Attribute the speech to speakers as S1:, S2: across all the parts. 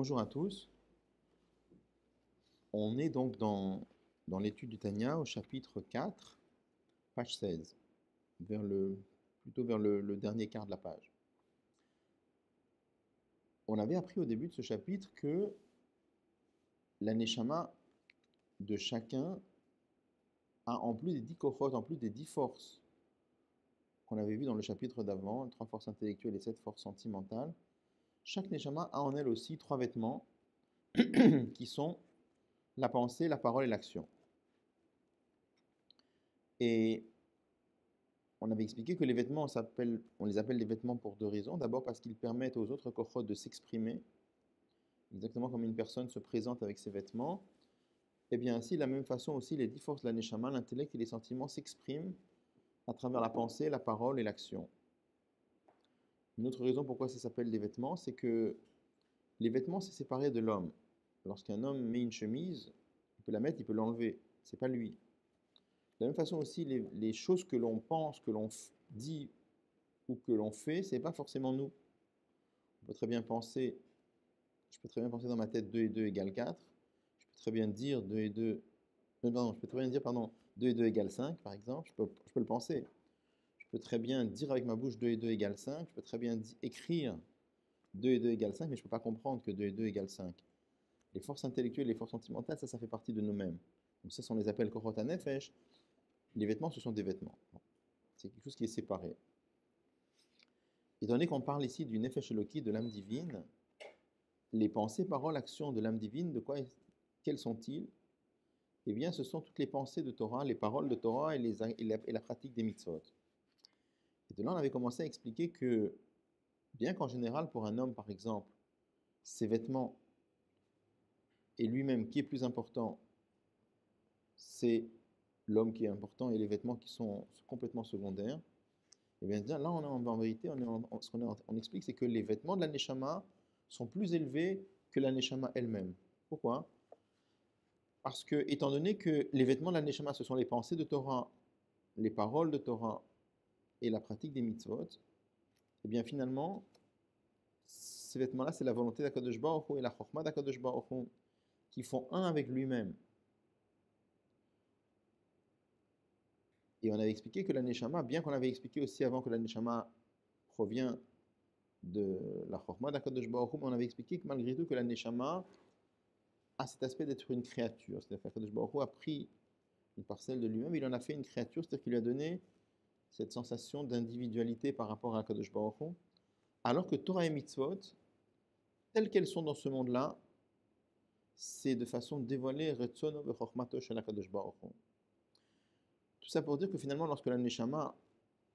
S1: Bonjour à tous. On est donc dans l'étude du Tanya au chapitre 4, page 16, plutôt vers le dernier quart de la page. On avait appris au début de ce chapitre que la neshama de chacun a, en plus des 10 kochot, en plus des 10 forces qu'on avait vues dans le chapitre d'avant, 3 forces intellectuelles et 7 forces sentimentales, chaque neshama a en elle aussi 3 vêtements qui sont la pensée, la parole et l'action. Et on avait expliqué que les vêtements, on les appelle des vêtements pour 2 raisons. D'abord parce qu'ils permettent aux autres kochot de s'exprimer, exactement comme une personne se présente avec ses vêtements. Et bien ainsi, de la même façon aussi, les 10 forces de la neshama, l'intellect et les sentiments s'expriment à travers la pensée, la parole et l'action. Une autre raison pourquoi ça s'appelle des vêtements, c'est que les vêtements, c'est séparé de l'homme. Lorsqu'un homme met une chemise, il peut la mettre, il peut l'enlever. C'est pas lui. De la même façon aussi, les choses que l'on pense, que l'on dit ou que l'on fait, c'est pas forcément nous. On peut très bien penser, je peux très bien penser dans ma tête 2 et 2 égale 4. Je peux très bien dire 2 et 2, pardon, je peux très bien dire, pardon, 2 et 2 égale 5, par exemple. Je peux le penser. Je peux très bien dire avec ma bouche 2 et 2 égale 5. Je peux très bien écrire 2 et 2 égale 5, mais je ne peux pas comprendre que 2 et 2 égale 5. Les forces intellectuelles, les forces sentimentales, ça fait partie de nous-mêmes. Donc ça, on les appelle korot hanefesh. Les vêtements, ce sont des vêtements. C'est quelque chose qui est séparé. Étant donné qu'on parle ici du nefesh eloki, de l'âme divine, les pensées, paroles, actions de l'âme divine, quels sont-ils? Eh bien, ce sont toutes les pensées de Torah, les paroles de Torah et la pratique des mitzvot. Et de là, on avait commencé à expliquer que, bien qu'en général, pour un homme, par exemple, ses vêtements et lui-même, qui est plus important, c'est l'homme qui est important et les vêtements qui sont complètement secondaires. Et bien là, en vérité, on explique, c'est que les vêtements de la neshama sont plus élevés que la neshama elle-même. Pourquoi? Parce que, étant donné que les vêtements de la neshama, ce sont les pensées de Torah, les paroles de Torah et la pratique des mitzvot, et bien finalement, ces vêtements-là, c'est la volonté d'Akadosh Baruch Hu et la chokma d'Akadosh Baruch Hu qui font un avec lui-même. Et on avait expliqué que la neshama, bien qu'on avait expliqué aussi avant que la neshama provient de la chokma d'Akadosh Baruch Hu, mais on avait expliqué que malgré tout que la neshama a cet aspect d'être une créature. C'est-à-dire qu'Akadosh Baruch Hu a pris une parcelle de lui-même, il en a fait une créature, c'est-à-dire qu'il lui a donné cette sensation d'individualité par rapport à Akadosh Baruch Hu, alors que Torah et mitzvot, telles qu'elles sont dans ce monde-là, c'est de façon de dévoiler Retzono v'chokhmato shel HaKadosh Baruch Hu. Tout ça pour dire que finalement, lorsque la Neshama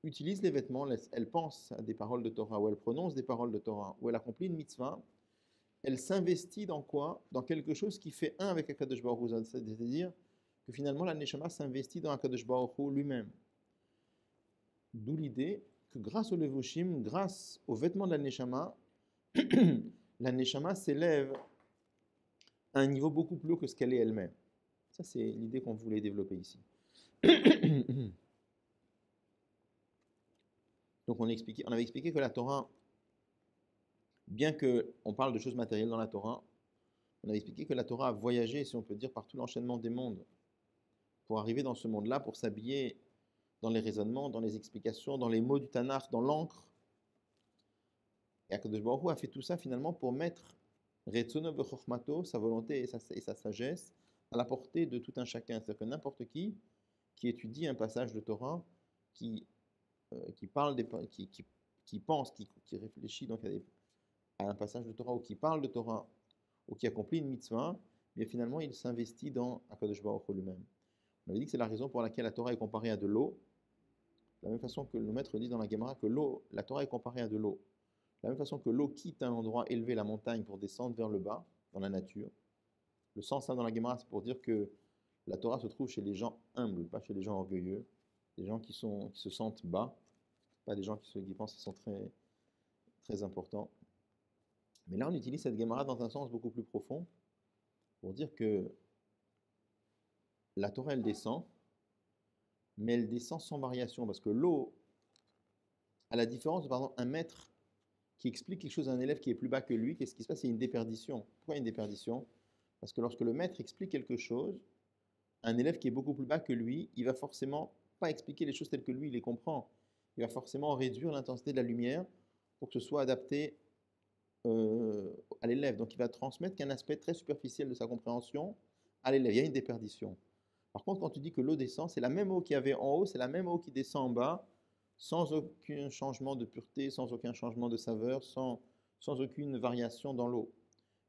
S1: utilise les vêtements, elle pense à des paroles de Torah, ou elle prononce des paroles de Torah, ou elle accomplit une mitzvah, elle s'investit dans quoi? Dans quelque chose qui fait un avec HaKadosh Baruch Hu, c'est-à-dire que finalement la Neshama s'investit dans HaKadosh Baruch Hu lui-même. D'où l'idée que grâce au Levushim, grâce aux vêtements de la Neshama s'élève à un niveau beaucoup plus haut que ce qu'elle est elle-même. Ça, c'est l'idée qu'on voulait développer ici. Donc, on avait expliqué que la Torah, bien qu'on parle de choses matérielles dans la Torah, on avait expliqué que la Torah a voyagé, si on peut dire, par tout l'enchaînement des mondes pour arriver dans ce monde-là, pour s'habiller dans les raisonnements, dans les explications, dans les mots du Tanakh, dans l'encre. Et Akadosh Baruch Hu a fait tout ça finalement pour mettre Retzono v'chokhmato, sa volonté et sa sagesse, à la portée de tout un chacun. C'est-à-dire que n'importe qui étudie un passage de Torah, qui parle qui pense, qui réfléchit donc à un passage de Torah, ou qui parle de Torah, ou qui accomplit une mitzvah, mais finalement il s'investit dans Akadosh Baruch Hu lui-même. On avait dit que c'est la raison pour laquelle la Torah est comparée à de l'eau, de la même façon que le maître dit dans la Gemara que la Torah est comparée à de l'eau. De la même façon que l'eau quitte un endroit élevé, la montagne, pour descendre vers le bas, dans la nature. Le sens dans la Gemara, c'est pour dire que la Torah se trouve chez les gens humbles, pas chez les gens orgueilleux, des gens qui se sentent bas, pas des gens qui pensent qu'ils sont très, très importants. Mais là, on utilise cette Gemara dans un sens beaucoup plus profond, pour dire que la Torah, elle descend, mais elle descend sans variation, parce que l'eau, à la différence de, par exemple, un mètre qui explique quelque chose à un élève qui est plus bas que lui, qu'est-ce qui se passe? C'est une déperdition. Pourquoi une déperdition? Parce que lorsque le maître explique quelque chose, un élève qui est beaucoup plus bas que lui, il va forcément pas expliquer les choses telles que lui, il les comprend. Il va forcément réduire l'intensité de la lumière pour que ce soit adapté à l'élève. Donc il va transmettre qu'un aspect très superficiel de sa compréhension à l'élève. Il y a une déperdition. Par contre, quand tu dis que l'eau descend, c'est la même eau qu'il y avait en haut, c'est la même eau qui descend en bas, sans aucun changement de pureté, sans aucun changement de saveur, sans aucune variation dans l'eau.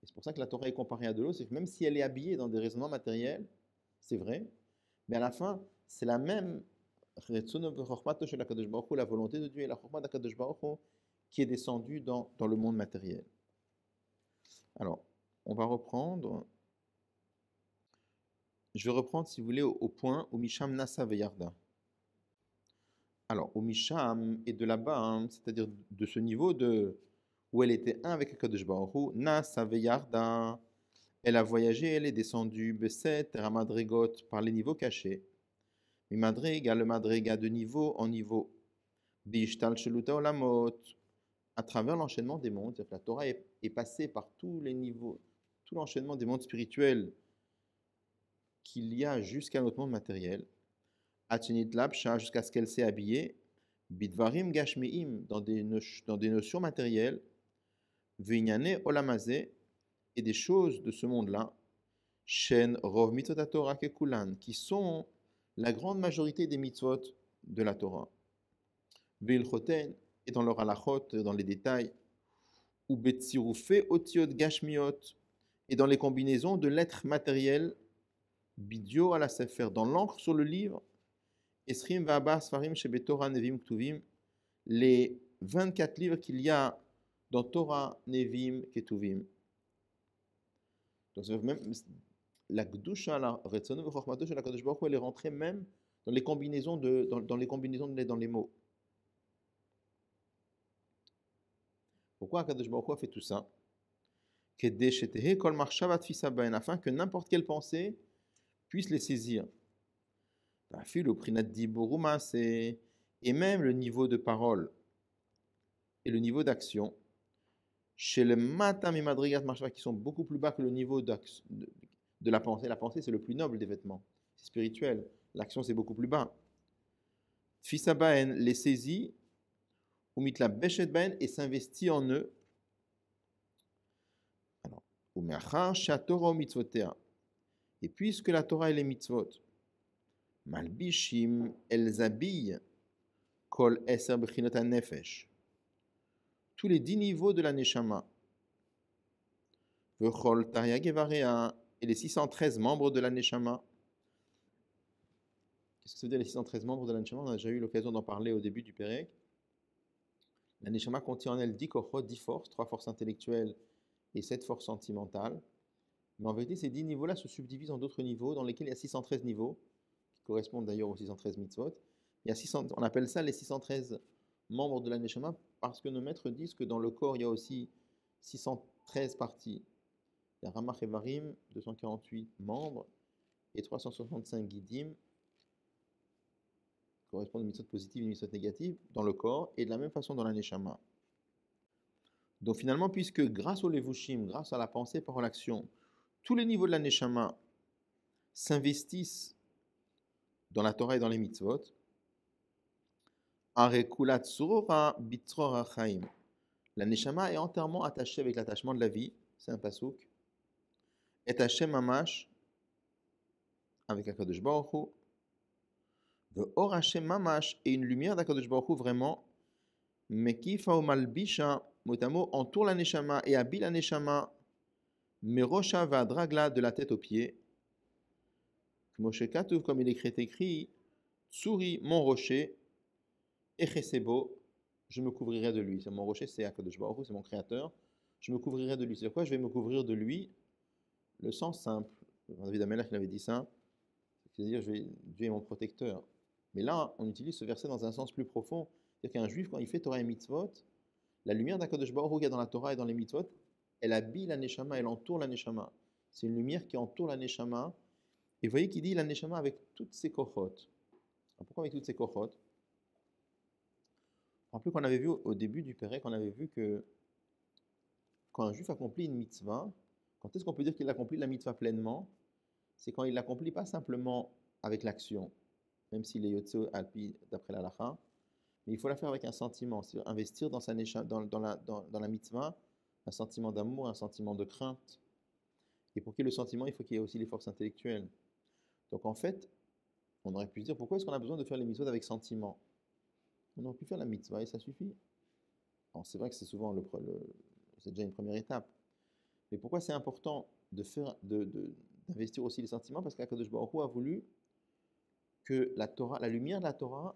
S1: Et c'est pour ça que la Torah est comparée à de l'eau, c'est que même si elle est habillée dans des raisonnements matériels, c'est vrai, mais à la fin, c'est la même la volonté de Dieu et la chorma d'Akadosh Baruch Hu qui est descendue dans le monde matériel. Alors, on va reprendre. Je vais reprendre, si vous voulez, au point où Misham Nasa Veyarda. Alors, au Misham et de là-bas, hein, c'est-à-dire de ce niveau où elle était un avec Akadosh Baruch Hu, Nasa Veyarda, elle a voyagé, elle est descendue, Beset, Ramadregot, par les niveaux cachés. Mimadrega, le Madrega de niveau en niveau. Bishtal Sheluta Olamot, à travers l'enchaînement des mondes. La Torah est passée par tous les niveaux, tout l'enchaînement des mondes spirituels qu'il y a jusqu'à notre monde matériel. Atinit Lapsha, jusqu'à ce qu'elle s'est habillée. Bidvarim Gashmiim, dans des notions matérielles. Vinyane Olamazé, et des choses de ce monde-là. Shen Rov Mitzvot Torah Kekulan, qui sont la grande majorité des mitzvot de la Torah. Veilchoten, et dans leur halachot, dans les détails. Ou Betsirufe Otiot Gashmiot, et dans les combinaisons de lettres matérielles. Bidio à la Sefer, dans l'encre sur le livre. Esrim Va'aba Sfarim Shebe Torah Nevim Ktuvim, les 24 livres qu'il y a dans Torah, Nevim, Ketuvim. Donc, même la Gdusha, la Retzono V'Chochmato de la Kadosh Baruch Hu, elle est rentrée même dans les combinaisons dans les combinaisons dans les mots. Pourquoi Kadosh Baruch Hu a fait tout ça? Afin que n'importe quelle pensée puisse les saisir. Et même le niveau de parole et le niveau d'action, chez le matam et madrigat marshava, qui sont beaucoup plus bas que le niveau de la pensée. La pensée, c'est le plus noble des vêtements, c'est spirituel. L'action, c'est beaucoup plus bas. Tfisabaen les saisit, ou mitla beshet baen, et s'investit en eux. Alors, umeachar shatora mitzvotea. Et puisque la Torah et les mitzvot, malbishim, elles habillent, kol eser bechinot nefesh, tous les 10 niveaux de la neshama, vechol taria gevarea, et les 613 membres de la neshama. Qu'est-ce que ça veut dire les 613 membres de la neshama? On a déjà eu l'occasion d'en parler au début du Pérec. La neshama contient en elle 10 kochot, 10 forces, 3 forces intellectuelles et 7 forces sentimentales. Mais en vérité, ces 10 niveaux-là se subdivisent en d'autres niveaux, dans lesquels il y a 613 niveaux, qui correspondent d'ailleurs aux 613 mitzvot. Il y a on appelle ça les 613 membres de la neshama, parce que nos maîtres disent que dans le corps, il y a aussi 613 parties. Il y a Ramach et Varim, 248 membres, et 365 guidim, qui correspondent aux mitzvot positives et aux mitzvot négatives, dans le corps, et de la même façon dans la neshama. Donc finalement, puisque grâce au levushim, grâce à la pensée, parole, action, tous les niveaux de la neshama s'investissent dans la Torah et dans les mitzvot, arekulat surora bitrora chaim. La neshama est entièrement attachée avec l'attachement de la vie, c'est un pasouk, et Hashem mamash, avec Akadosh Baruch Hu, de Or Hashem mamash, et une lumière d'Akadosh Baruch Hu vraiment, mekifa ou malbisha, motamo, entoure la neshama et habille la neshama, merosha va dragla, de la tête aux pieds, Moshe Katuv, comme il est écrit, Tsuri, mon rocher, Echesebo, je me couvrirai de lui. C'est mon rocher, c'est Akadosh Baruch Hu, c'est mon créateur. Je me couvrirai de lui. C'est quoi? Je vais me couvrir de lui. Le sens simple. David Amelach, il avait dit ça. C'est-à-dire, Dieu est mon protecteur. Mais là, on utilise ce verset dans un sens plus profond. C'est-à-dire qu'un juif, quand il fait Torah et mitzvot, la lumière d'Akadosh Baruch Hu qu'il y a dans la Torah et dans les mitzvot, elle habille la neshama, elle entoure la neshama. C'est une lumière qui entoure la neshama. Et vous voyez qu'il dit la neshama avec toutes ses kochot. Pourquoi avec toutes ces kochot? Rappelez qu'on avait vu au début du Pérec, on avait vu que quand un juif accomplit une mitzvah, quand est-ce qu'on peut dire qu'il accomplit la mitzvah pleinement? C'est quand il l'accomplit pas simplement avec l'action, même s'il est yotze alpi d'après la halakha, mais il faut la faire avec un sentiment, c'est-à-dire investir dans, dans la mitzvah un sentiment d'amour, un sentiment de crainte. Et pour qu'il y ait le sentiment, il faut qu'il y ait aussi les forces intellectuelles. Donc en fait, on aurait pu se dire, pourquoi est-ce qu'on a besoin de faire les mitzvot avec sentiment? On aurait pu faire la mitzvah et ça suffit. Alors c'est vrai que c'est souvent c'est déjà une première étape. Mais pourquoi c'est important de faire, d'investir aussi les sentiments? Parce qu'Akadosh Baruch Hu a voulu que la Torah, la lumière de la Torah,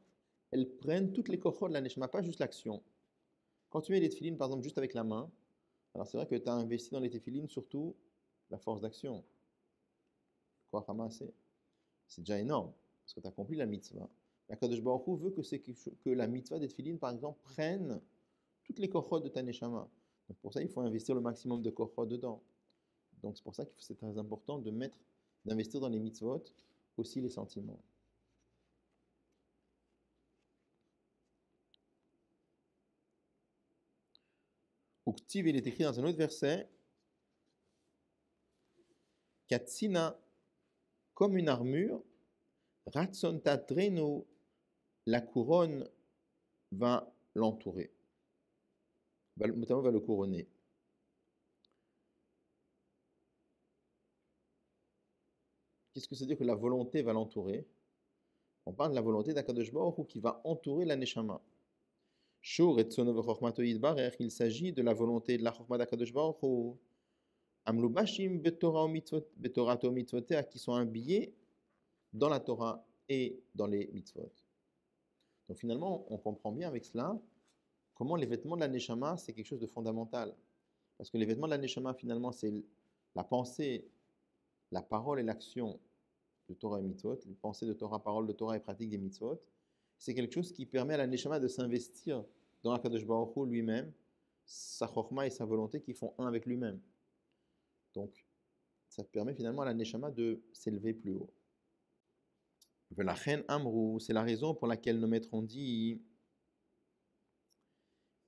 S1: elle prenne toutes les kochot de la neshama, pas juste l'action. Quand tu mets les téphilines, par exemple, juste avec la main, alors c'est vrai que tu as investi dans les téphilines surtout la force d'action. Quoi, c'est déjà énorme, parce que tu as accompli la mitzvah. Akadosh Baruch Hu veut que la mitzvah des téphilines, par exemple, prenne toutes les kochot de ta neshama. Donc pour ça, il faut investir le maximum de kochot dedans. Donc c'est pour ça que c'est très important d'investir dans les mitzvot aussi les sentiments. Uktiv, il est écrit dans un autre verset, Katsina, comme une armure, Ratson Tatrenu, la couronne va l'entourer, notamment va le couronner. Qu'est-ce que ça veut dire que la volonté va l'entourer? On parle de la volonté d'Akadosh Baruch Hu qui va entourer la Neshama. Shur et Tsono v'Chochmato Yidbarech, il s'agit de la volonté de la Chochma d'Akadosh Baruch Hu. Amlubashim betorato mitzvotea, qui sont habillés dans la Torah et dans les mitzvot. Donc finalement, on comprend bien avec cela comment les vêtements de la Neshama, c'est quelque chose de fondamental. Parce que les vêtements de la Neshama, finalement, c'est la pensée, la parole et l'action de Torah et mitzvot, la pensée de Torah, parole de Torah et pratique des mitzvot. C'est quelque chose qui permet à la Neshama de s'investir dans Akadosh Baruch Hu lui-même, sa chorma et sa volonté qui font un avec lui-même. Donc, ça permet finalement à la Neshama de s'élever plus haut. La reine Amrou, c'est la raison pour laquelle nos maîtres ont dit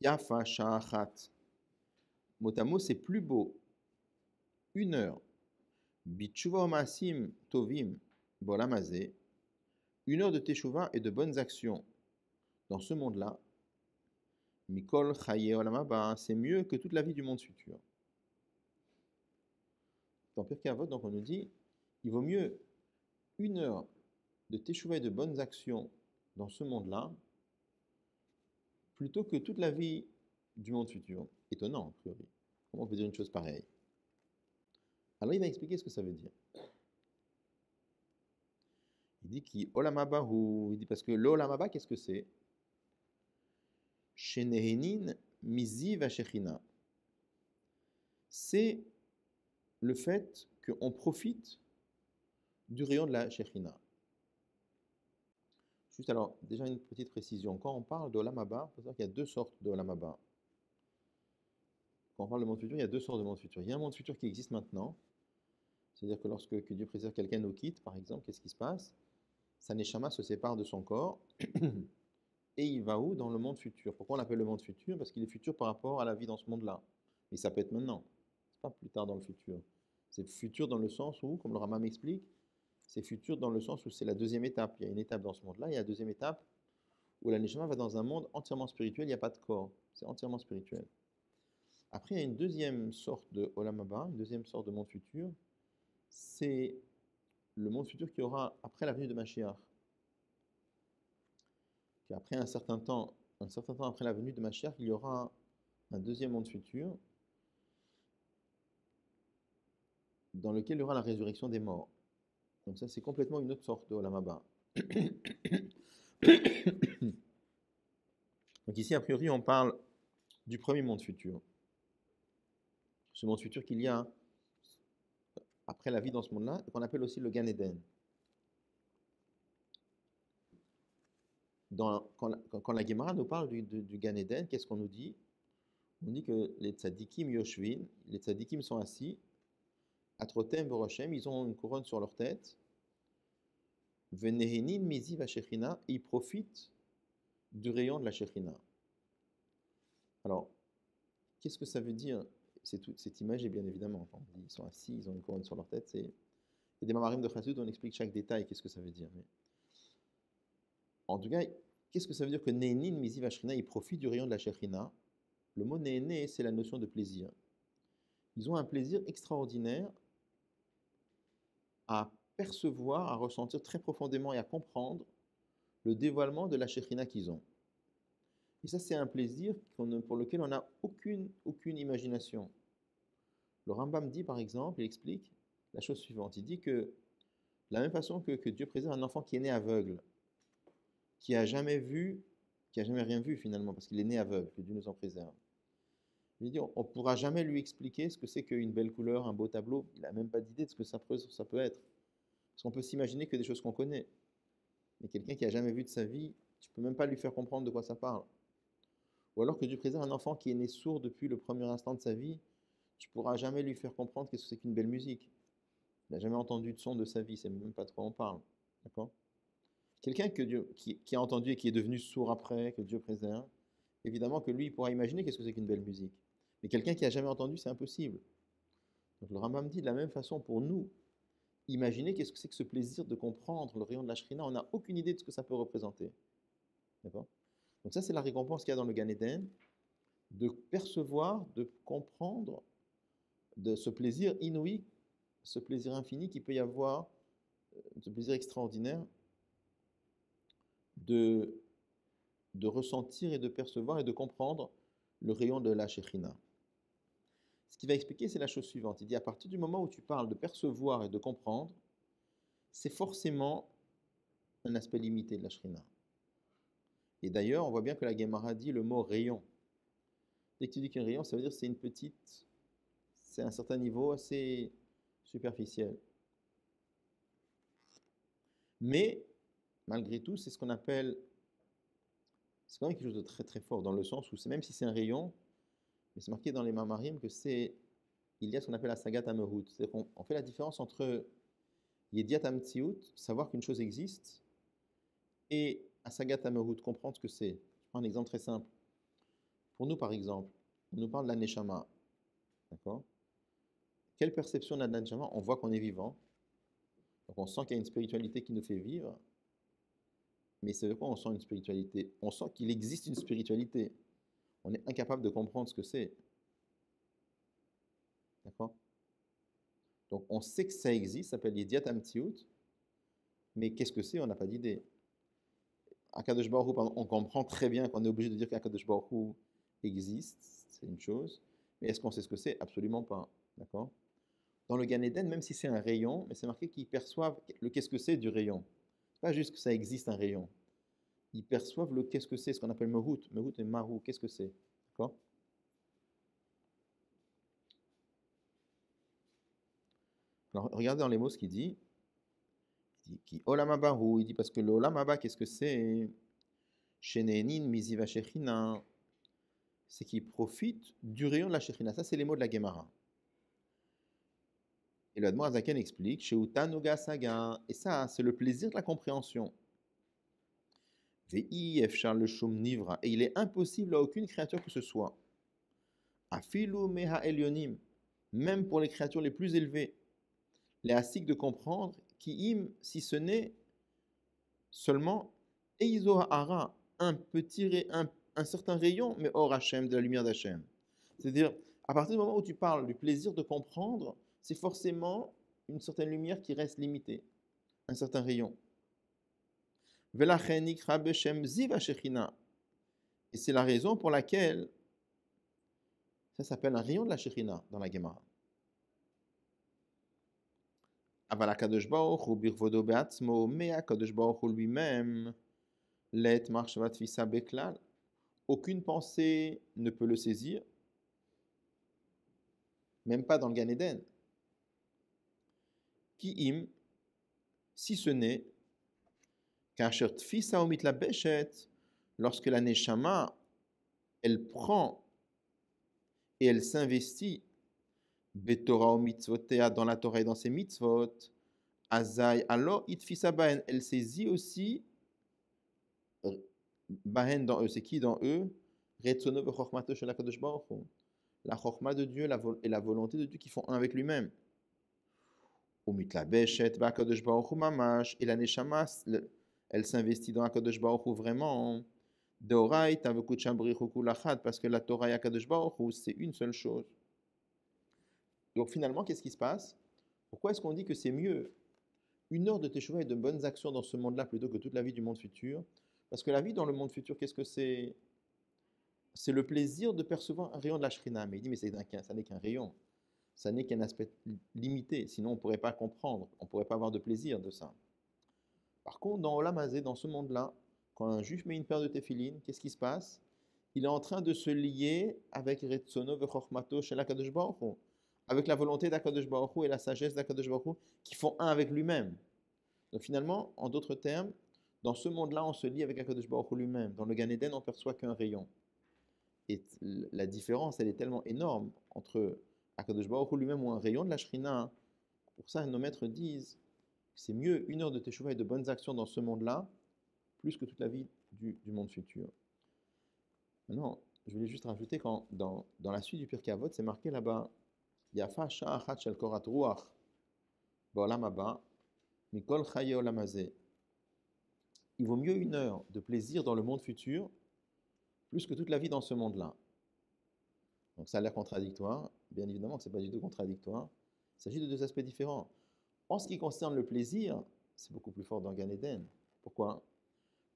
S1: Yafa Sha'achat. Mot à mot, c'est plus beau. 1 heure. Bitshuva Maasim Tovim Bolamazé. 1 heure de Teshuvah et de bonnes actions dans ce monde-là. Mikol Chaye Olamaba, c'est mieux que toute la vie du monde futur. Dans Pirkei Avot, donc on nous dit il vaut mieux 1 heure de Teshuvah et de bonnes actions dans ce monde-là plutôt que toute la vie du monde futur. Étonnant, a priori. Comment on peut dire une chose pareille? Alors il va expliquer ce que ça veut dire. Il dit qu'il Olamabahu, il dit parce que l'Olamaba, qu'est-ce que c'est? Shenehenin mizi vashechina. C'est le fait qu'on profite du rayon de la Shechina. Juste alors, déjà une petite précision. Quand on parle d'Olamaba, il faut savoir qu'il y a 2 sortes d'Olamaba. Quand on parle de monde futur, il y a 2 sortes de monde futur. Il y a un monde futur qui existe maintenant. C'est-à-dire que lorsque Dieu préserve quelqu'un nous quitte, par exemple, qu'est-ce qui se passe? Sa neshama se sépare de son corps et il va où? Dans le monde futur. Pourquoi on l'appelle le monde futur? Parce qu'il est futur par rapport à la vie dans ce monde-là. Mais ça peut être maintenant. C'est pas plus tard dans le futur. C'est futur dans le sens où, comme le Rama m'explique, c'est futur dans le sens où c'est la deuxième étape. Il y a une étape dans ce monde-là, il y a la deuxième étape où la neshama va dans un monde entièrement spirituel, il n'y a pas de corps. C'est entièrement spirituel. Après, il y a une deuxième sorte de Olam Haba, une deuxième sorte de monde futur. C'est le monde futur qu'il y aura après la venue de Mashiach. Après un certain temps après la venue de Mashiach, il y aura un deuxième monde futur dans lequel il y aura la résurrection des morts. Donc ça, c'est complètement une autre sorte de Olam Haba. Donc ici, a priori, on parle du premier monde futur. Ce monde futur qu'il y a après la vie dans ce monde-là, et qu'on appelle aussi le Gan Eden. Quand la Gemara nous parle du Gan Eden, qu'est-ce qu'on nous dit? On dit que les tzadikim yoshvin, les tzadikim sont assis, atrotem boroshem, ils ont une couronne sur leur tête, venehenin mizi vashechina, et ils profitent du rayon de la Shechina. Alors, qu'est-ce que ça veut dire? cette image est bien évidemment, quand on dit ils sont assis, ils ont une couronne sur leur tête, il y a des mamarim de Chassidut où on explique chaque détail, qu'est-ce que ça veut dire. Mais en tout cas, qu'est-ce que ça veut dire que Ne'enin Miziv Ashrina, ils profitent du rayon de la Shekhinah? Le mot Ne'ené, c'est la notion de plaisir. Ils ont un plaisir extraordinaire à percevoir, à ressentir très profondément et à comprendre le dévoilement de la Shekhinah qu'ils ont. Et ça, c'est un plaisir pour lequel on n'a aucune imagination. Le Rambam dit, par exemple, il explique la chose suivante. Il dit que, de la même façon que Dieu préserve un enfant qui est né aveugle, qui a jamais rien vu finalement, parce qu'il est né aveugle, que Dieu nous en préserve. Il dit, on ne pourra jamais lui expliquer ce que c'est qu'une belle couleur, un beau tableau. Il n'a même pas d'idée de ce que ça peut être. Parce qu'on peut s'imaginer que des choses qu'on connaît. Mais quelqu'un qui n'a jamais vu de sa vie, tu ne peux même pas lui faire comprendre de quoi ça parle. Ou alors que Dieu préserve un enfant qui est né sourd depuis le premier instant de sa vie, tu ne pourras jamais lui faire comprendre qu'est-ce que c'est qu'une belle musique. Il n'a jamais entendu de son de sa vie, c'est même pas de quoi on parle. D'accord? Quelqu'un qui a entendu et qui est devenu sourd après, que Dieu préserve, évidemment que lui, il pourra imaginer qu'est-ce que c'est qu'une belle musique. Mais quelqu'un qui n'a jamais entendu, c'est impossible. Donc le Rambam dit de la même façon pour nous, imaginez qu'est-ce que c'est que ce plaisir de comprendre le rayon de la Shrina, on n'a aucune idée de ce que ça peut représenter. D'accord? Donc ça, c'est la récompense qu'il y a dans le Gan Eden, de percevoir, de comprendre de ce plaisir inouï, ce plaisir infini qu'il peut y avoir, ce plaisir extraordinaire de ressentir et de percevoir et de comprendre le rayon de la Shekhinah. Ce qu'il va expliquer, c'est la chose suivante. Il dit, à partir du moment où tu parles de percevoir et de comprendre, c'est forcément un aspect limité de la Shekhinah. Et d'ailleurs, on voit bien que la Gemara dit le mot rayon. Dès que tu dis qu'un rayon, ça veut dire que c'est un certain niveau assez superficiel. Mais, malgré tout, c'est ce qu'on appelle, c'est quand même quelque chose de très très fort, dans le sens où, même si c'est un rayon, mais c'est marqué dans les Mamarim que il y a ce qu'on appelle la Sagat Amehut. C'est-à-dire qu'on fait la différence entre Yediat Amtziut, savoir qu'une chose existe, et Asagat Amehut, comprendre ce que c'est. Je prends un exemple très simple. Pour nous, par exemple, on nous parle de la Neshama. D'accord? Quelle perception on a de la Neshama? On voit qu'on est vivant. Donc on sent qu'il y a une spiritualité qui nous fait vivre. Mais c'est de quoi on sent une spiritualité? On sent qu'il existe une spiritualité. On est incapable de comprendre ce que c'est. D'accord? Donc on sait que ça existe, ça s'appelle Yediat Amtziut, mais qu'est-ce que c'est? On n'a pas d'idée. Akadosh Baruch Hu, on comprend très bien qu'on est obligé de dire qu'Akadosh Baruch Hu existe, c'est une chose, mais est-ce qu'on sait ce que c'est? Absolument pas. D'accord? Dans le Gan Eden, même si c'est un rayon, mais c'est marqué qu'ils perçoivent le qu'est-ce que c'est du rayon. Pas juste que ça existe un rayon. Ils perçoivent le qu'est-ce que c'est, ce qu'on appelle Mehut. Mehut et Mahu, qu'est-ce que c'est? D'accord? Alors, regardez dans les mots ce qu'il dit. Il dit Olamabahu, il dit parce que l'Olamaba, qu'est-ce que c'est? Shenenin miziva shechina, c'est qu'il profite du rayon de la shechina. Ça, c'est les mots de la Gemara. Et le Admor Azaken explique Sheutanuga saga, et ça, c'est le plaisir de la compréhension. Vei efshar le shum nivra, et il est impossible à aucune créature que ce soit. Afilu meha elyonim, même pour les créatures les plus élevées, les asiques de comprendre, qui im, si ce n'est seulement eizo ha'ara, un certain rayon, mais hors Hachem, de la lumière d'Hachem. C'est-à-dire, à partir du moment où tu parles du plaisir de comprendre, c'est forcément une certaine lumière qui reste limitée, un certain rayon. Et c'est la raison pour laquelle ça s'appelle un rayon de la Shekhinah dans la Gemara. Aval HaKadosh Baruch Hu birvodo be'atzmo, mais HaKadosh Baruch Hu lui-même, let marshava tfisa beklal, aucune pensée ne peut le saisir, même pas dans le Gan Eden. Ki im, si ce n'est qu'asher tfisa omit la beshet, lorsque la neshama, elle prend et elle s'investit betorah o mitzvotea, dans la Torah et dans ses mitzvot, azai alors itfisa bahen, elle saisit aussi bahen dans eux, c'est qui dans eux? Retzono v'chokhmato shel HaKadosh Baruch Hu, la chorma de Dieu et la volonté de Dieu qui font un avec lui-même. Umitlabeshet ba'akadosh baruch hu mamash, et la neshama, elle s'investit dans Akadosh Baruch Hu vraiment. Deoraita vekucham berichu kulachad, parce que la Torah et Akadosh Baruch Hu, c'est une seule chose. Donc finalement, qu'est-ce qui se passe? Pourquoi est-ce qu'on dit que c'est mieux une heure de teshuva et de bonnes actions dans ce monde-là plutôt que toute la vie du monde futur? Parce que la vie dans le monde futur, qu'est-ce que c'est? C'est le plaisir de percevoir un rayon de la Shrina. Mais il dit, mais ça n'est qu'un rayon. Ça n'est qu'un aspect limité. Sinon, on ne pourrait pas comprendre. On ne pourrait pas avoir de plaisir de ça. Par contre, dans Olam Hazé, dans ce monde-là, quand un juif met une paire de téphilines, qu'est-ce qui se passe? Il est en train de se lier avec Retsono vechormato shel HaKadosh Baruch Hu, avec la volonté d'Akadosh Baruch Hu et la sagesse d'Akadosh Baruch Hu, qui font un avec lui-même. Donc finalement, en d'autres termes, dans ce monde-là, on se lie avec Akadosh Baruch Hu lui-même. Dans le Gan Eden, on ne perçoit qu'un rayon. Et la différence, elle est tellement énorme entre Akadosh Baruch Hu lui-même ou un rayon de la Shrina. Pour ça, nos maîtres disent que c'est mieux une heure de teshuva et de bonnes actions dans ce monde-là, plus que toute la vie du monde futur. Maintenant, je voulais juste rajouter quand dans la suite du Pirkei Avot, c'est marqué là-bas, Yafa sha'achat shel korat ruach ba'olam haba mikol chaye olam hazeh. Il vaut mieux une heure de plaisir dans le monde futur, plus que toute la vie dans ce monde-là. Donc ça a l'air contradictoire. Bien évidemment que ce n'est pas du tout contradictoire. Il s'agit de deux aspects différents. En ce qui concerne le plaisir, c'est beaucoup plus fort dans Gan Eden. Pourquoi?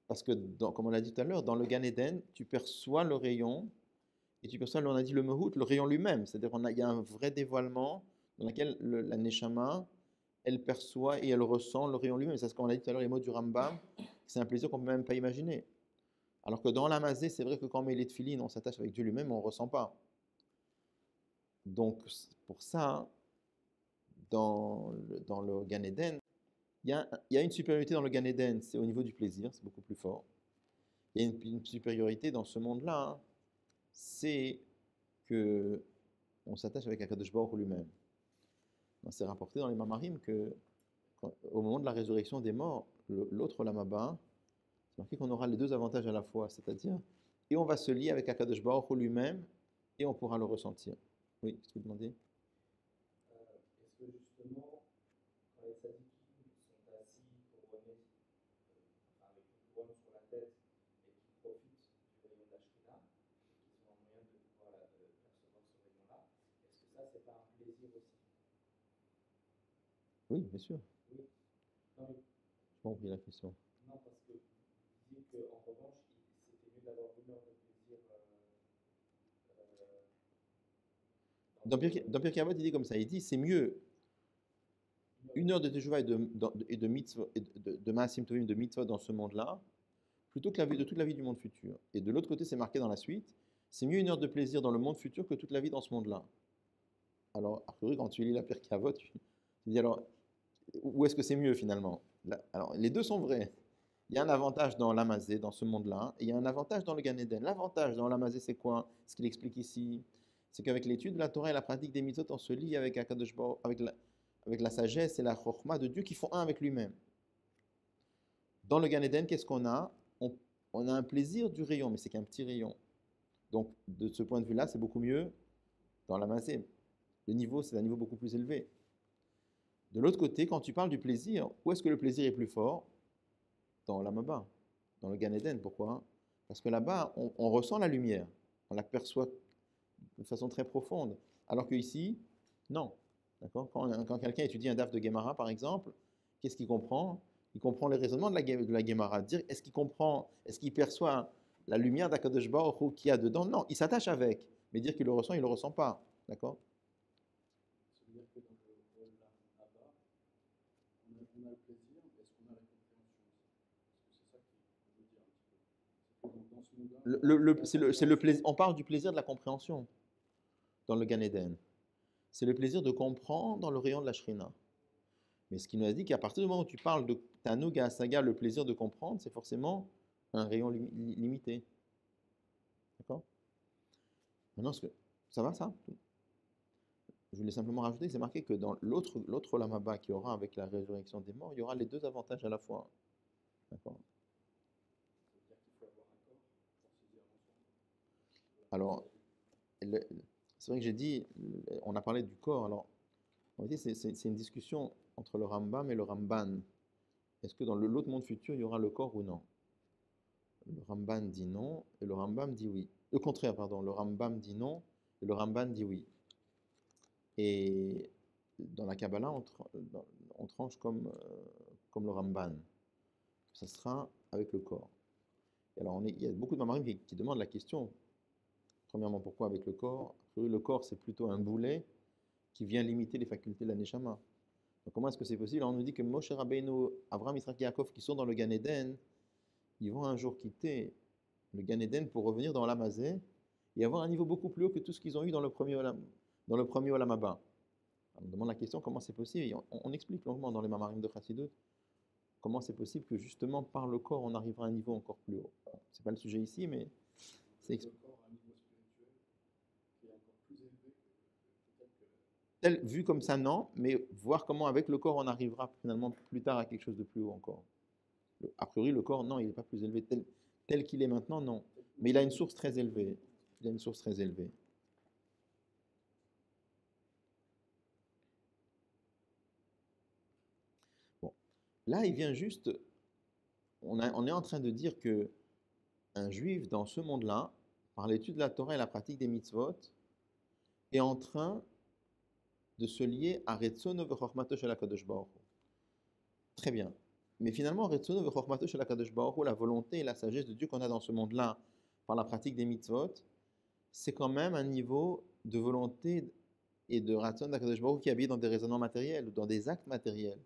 S1: Parce que, comme on l'a dit tout à l'heure, dans le Gan Eden, tu perçois le rayon, et tu perçois, on a dit le Mehut, le rayon lui-même. C'est-à-dire qu'il y a un vrai dévoilement dans lequel la Neshama, elle perçoit et elle ressent le rayon lui-même. C'est ce qu'on a dit tout à l'heure, les mots du Rambam, c'est un plaisir qu'on ne peut même pas imaginer. Alors que dans l'Amazé, c'est vrai que quand on met les tefilines, on s'attache avec Dieu lui-même, on ne ressent pas. Donc, pour ça, dans le Gan Eden, il y a une supériorité dans le Gan Eden, c'est au niveau du plaisir, c'est beaucoup plus fort. Il y a une supériorité dans ce monde-là, hein, c'est que on s'attache avec Akadosh Baruch Hu lui-même. C'est rapporté dans les Mamarim que au moment de la résurrection des morts, l'autre Lamaba, c'est marqué qu'on aura les deux avantages à la fois, c'est-à-dire, et on va se lier avec Akadosh Baruch Hu lui-même, et on pourra le ressentir. Oui, qu'est-ce que vous demandez?
S2: Est-ce que justement, quand les tzadikim sont assis couronnés, avec une couronne sur la tête, et qui profitent du rayon de la Shrina, et qui ont un moyen de pouvoir percevoir ce rayon-là, est-ce que ça, c'est pas un plaisir aussi?
S1: Oui, bien sûr.
S2: Oui. Non, mais,
S1: J'ai pas compris la question.
S2: non, parce que vous disiez qu'en revanche, c'était mieux d'avoir une heure de plaisir
S1: Dans Pirkei Avot, il dit comme ça, il dit c'est mieux une heure de teshuva et de mitzvot, et de maasim tovim, de mitzvot dans ce monde-là, plutôt que de toute la vie du monde futur. Et de l'autre côté, c'est marqué dans la suite, c'est mieux une heure de plaisir dans le monde futur que toute la vie dans ce monde-là. Alors, a priori, quand tu lis la Pirkei Avot, tu te dis alors, où est-ce que c'est mieux finalement? Alors, les deux sont vrais. Il y a un avantage dans l'Amazé, dans ce monde-là, et il y a un avantage dans le Gan Eden. L'avantage dans l'Amazé, c'est quoi? Ce qu'il explique ici, c'est qu'avec l'étude de la Torah et la pratique des mitzvot, on se lie avec Akadosh Baruch, avec la sagesse et la chorma de Dieu qui font un avec lui-même. Dans le Gan Eden, qu'est-ce qu'on a? On a un plaisir du rayon, mais c'est qu'un petit rayon. Donc, de ce point de vue-là, c'est beaucoup mieux dans l'Amazé. Le niveau, c'est un niveau beaucoup plus élevé. De l'autre côté, quand tu parles du plaisir, où est-ce que le plaisir est plus fort? Dans l'Amaba, dans le Gan Eden. Pourquoi? Parce que là-bas, on ressent la lumière, on la perçoit de façon très profonde. Alors qu'ici, non. D'accord? Quand quelqu'un étudie un daf de Gemara, par exemple, qu'est-ce qu'il comprend? Il comprend les raisonnements de la Gemara. Dire, est-ce qu'il perçoit la lumière d'Akadosh Baruch Hu qu'il y a dedans? Non, il s'attache avec. Mais dire qu'il le ressent, il ne le ressent pas. D'accord?
S2: Ça veut dire que dans le rôle là-bas, on a le plaisir, est-ce qu'on a la compréhension aussi? Parce que c'est ça qu'on veut dire un petit peu. C'est que dans ce monde-là,
S1: C'est le plaisir. On parle du plaisir de la compréhension dans le Gan Eden. C'est le plaisir de comprendre dans le rayon de la Shrina. Mais ce qui nous a dit qu'à partir du moment où tu parles de Tanug et Saga, le plaisir de comprendre, c'est forcément un rayon limité. D'accord? Maintenant, ça va ça? Je voulais simplement rajouter que c'est marqué que dans l'autre Lamaba qui aura avec la résurrection des morts, il y aura les deux avantages à la fois. D'accord?
S2: ça veut dire qu'il faut avoir un corps pour se dire ensemble.
S1: Alors, c'est vrai que j'ai dit, on a parlé du corps. Alors, en réalité, c'est une discussion entre le Rambam et le Ramban. Est-ce que dans l'autre monde futur, il y aura le corps ou non? Le Ramban dit non et le Rambam dit oui. Le contraire, pardon. Le Rambam dit non et le Ramban dit oui. Et dans la Kabbalah, on tranche comme le Ramban. Ça sera avec le corps. Et alors, il y a beaucoup de mamarim qui demandent la question. Premièrement, pourquoi avec le corps? Le corps, c'est plutôt un boulet qui vient limiter les facultés de la Neshama. Donc, comment est-ce que c'est possible? Alors, on nous dit que Moshe Rabbeinu, Avraham, Yitzhak et Yaakov, qui sont dans le Gan Eden, ils vont un jour quitter le Gan Eden pour revenir dans l'Amazé et avoir un niveau beaucoup plus haut que tout ce qu'ils ont eu dans le premier Olam Haba. On demande la question, comment c'est possible? Et on explique longuement dans les mamarim de Chassidut comment c'est possible que justement par le corps on arrivera à un niveau encore plus haut. C'est pas le sujet ici, mais c'est
S3: Le corps a un niveau spirituel qui est encore plus élevé que peut-être que.
S1: vu comme ça, non, mais voir comment avec le corps on arrivera finalement plus tard à quelque chose de plus haut encore. A priori, le corps, non, il n'est pas plus élevé tel qu'il est maintenant, non. Mais il a une source très élevée. Il a une source très élevée. Bon. Là, il vient juste. On est en train de dire que un juif dans ce monde-là, par l'étude de la Torah et la pratique des mitzvot, est en train de se lier à Retzono v'Chochmato shel HaKadosh Baruch Hu. Très bien. Mais finalement, Retzono v'Chochmato shel HaKadosh Baruch Hu, la volonté et la sagesse de Dieu qu'on a dans ce monde-là, par la pratique des mitzvot, c'est quand même un niveau de volonté et de Ratzon d'Akadosh Baruch Hu qui est habillé dans des raisonnements matériels ou dans des actes matériels.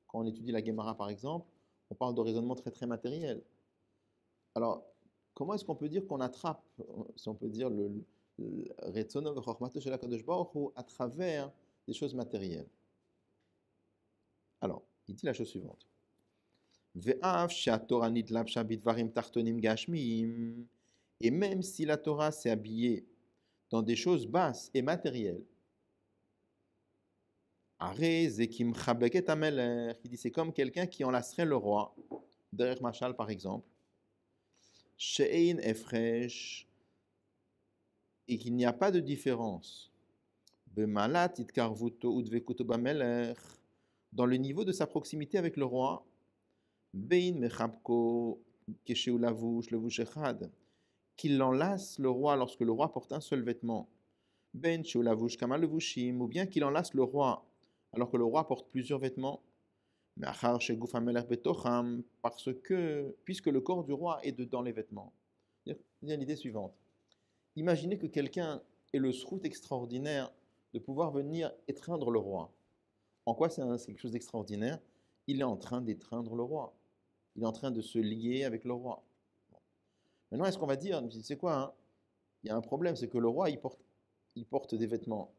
S1: Quand on étudie la Gemara, par exemple, on parle de raisonnement très très matériel. Alors, comment est-ce qu'on peut dire qu'on attrape, si on peut dire, le Retzono v'Chochmato shel HaKadosh Baruch Hu à travers des choses matérielles? Alors, il dit la chose suivante. Ve'av she'atorah nitlabsha bidvarim tartonim gashmiyim. Et même si la Torah s'est habillée dans des choses basses et matérielles, il dit c'est comme quelqu'un qui enlacerait le roi, derrière Machal par exemple, She'ein Efresh, et qu'il n'y a pas de différence Bemalat itkarvuto udvekuto bamelech, dans le niveau de sa proximité avec le roi, Bein mechabko kesheu lavush levush echad, qu'il enlace le roi lorsque le roi porte un seul vêtement, Ben sheu lavush kama levushim, ou bien qu'il enlace le roi alors que le roi porte plusieurs vêtements, parce que, puisque le corps du roi est dedans les vêtements. Il y a l'idée suivante. Imaginez que quelqu'un ait le srout extraordinaire de pouvoir venir étreindre le roi. En quoi c'est quelque chose d'extraordinaire? Il est en train d'étreindre le roi. Il est en train de se lier avec le roi. Bon. Maintenant, est-ce qu'on va dire, c'est quoi, hein? Il y a un problème, c'est que le roi, il porte des vêtements.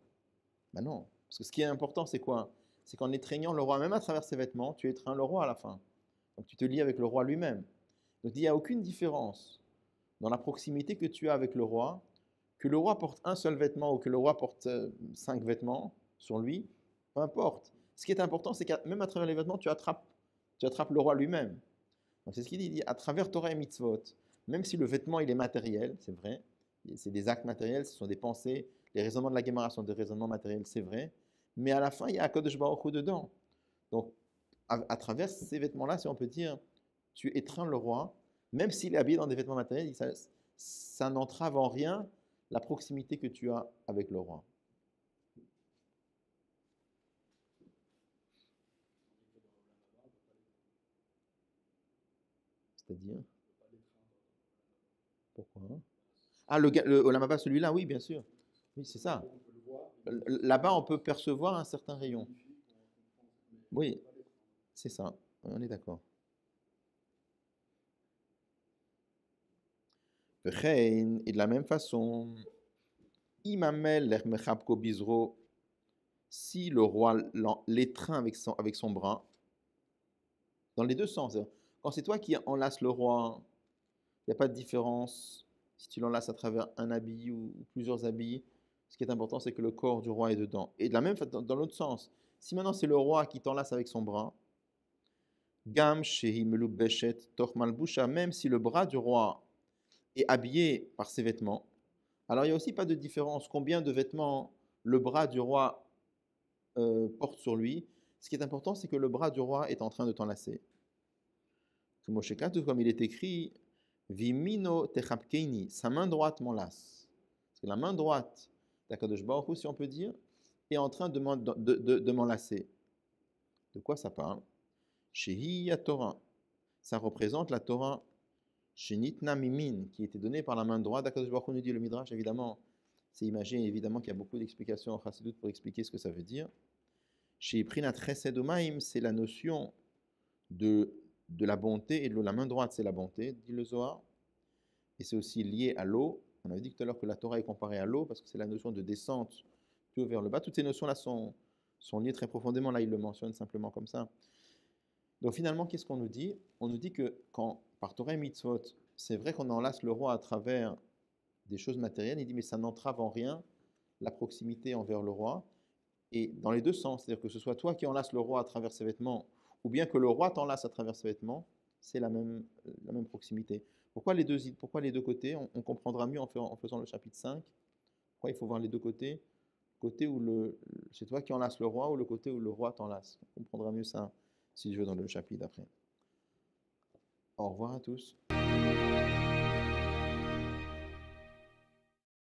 S1: Ben non. Parce que ce qui est important, c'est quoi? C'est qu'en étreignant le roi, même à travers ses vêtements, tu étreins le roi à la fin. Donc tu te lies avec le roi lui-même. Donc il n'y a aucune différence dans la proximité que tu as avec le roi, que le roi porte un seul vêtement ou que le roi porte 5 vêtements sur lui, peu importe. Ce qui est important, c'est que même à travers les vêtements, tu attrapes le roi lui-même. Donc c'est ce qu'il dit, il dit, à travers Torah et Mitzvot, même si le vêtement il est matériel, c'est vrai, c'est des actes matériels, ce sont des pensées, les raisonnements de la Gemara sont des raisonnements matériels, c'est vrai, mais à la fin, il y a HaKadosh Baruch Hu dedans. Donc, à travers ces vêtements-là, si on peut dire, tu étreins le roi, même s'il est habillé dans des vêtements matériels, ça n'entrave en rien la proximité que tu as avec le roi. C'est-à-dire? Pourquoi? Ah, le Olam Haba, celui-là, oui, bien sûr. Oui, c'est ça. Là-bas, on peut percevoir un certain rayon. Oui, c'est ça. On est d'accord. Et de la même façon, si le roi l'étreint avec son bras, dans les deux sens. Quand c'est toi qui enlaces le roi, il n'y a pas de différence si tu l'enlaces à travers un habit ou plusieurs habits. Ce qui est important, c'est que le corps du roi est dedans. Et de la même façon, dans l'autre sens, si maintenant c'est le roi qui t'enlace avec son bras, Gam shehi melubeshet toch malbusha, même si le bras du roi est habillé par ses vêtements, Alors, il n'y a aussi pas de différence combien de vêtements le bras du roi porte sur lui. Ce qui est important, c'est que le bras du roi est en train de t'enlacer. Tout comme il est écrit, Vimino techapkeini, sa main droite m'enlace. Parce que la main droite d'Akadosh Baruch Hu, si on peut dire, est en train de m'enlacer. De quoi ça parle? Shehi Torah. Ça représente la Torah. Shenitna mimin, qui était donnée par la main droite d'Akadosh Baruch Hu, nous dit le Midrash, évidemment. C'est imagé, évidemment, qu'il y a beaucoup d'explications en Chassidut pour expliquer ce que ça veut dire. Chez Prinat Chesed Umaim, c'est la notion de la bonté et de l'eau. La main droite, c'est la bonté, dit le Zohar. Et c'est aussi lié à l'eau. On avait dit tout à l'heure que la Torah est comparée à l'eau parce que c'est la notion de descente tout vers le bas. Toutes ces notions-là sont liées très profondément. Là, il le mentionne simplement comme ça. Donc finalement, qu'est-ce qu'on nous dit? On nous dit que quand, par Torah et Mitzvot, c'est vrai qu'on enlace le roi à travers des choses matérielles, il dit mais ça n'entrave en rien la proximité envers le roi. Et dans les deux sens, c'est-à-dire que ce soit toi qui enlaces le roi à travers ses vêtements, ou bien que le roi t'enlace à travers ses vêtements, c'est la même proximité. Pourquoi les deux côtés? On comprendra mieux en faisant le chapitre 5. Pourquoi il faut voir les deux côtés? Le côté où c'est toi qui enlaces le roi ou le côté où le roi t'enlace. On comprendra mieux ça si je veux dans le chapitre d'après. Au revoir à tous.